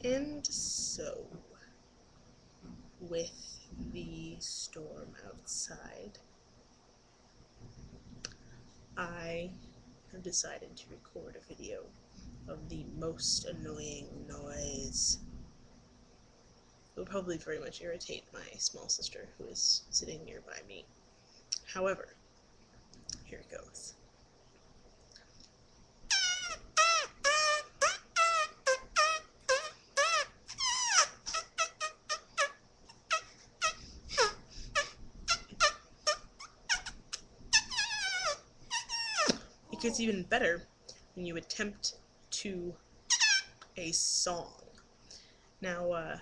And so, with the storm outside, I have decided to record a video of the most annoying noise. It will probably very much irritate my small sister, who is sitting nearby me. However, here it goes. It gets even better when you attempt to a song. Now,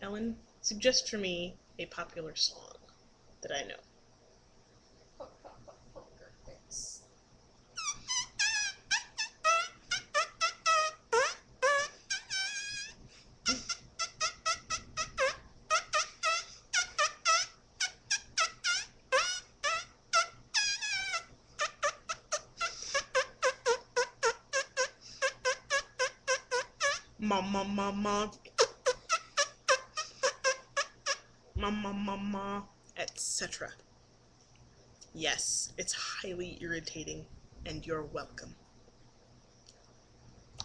Ellen, suggest for me a popular song that I know. Poker face. Mama, mama, mama, mama, etc. Yes, it's highly irritating, and you're welcome.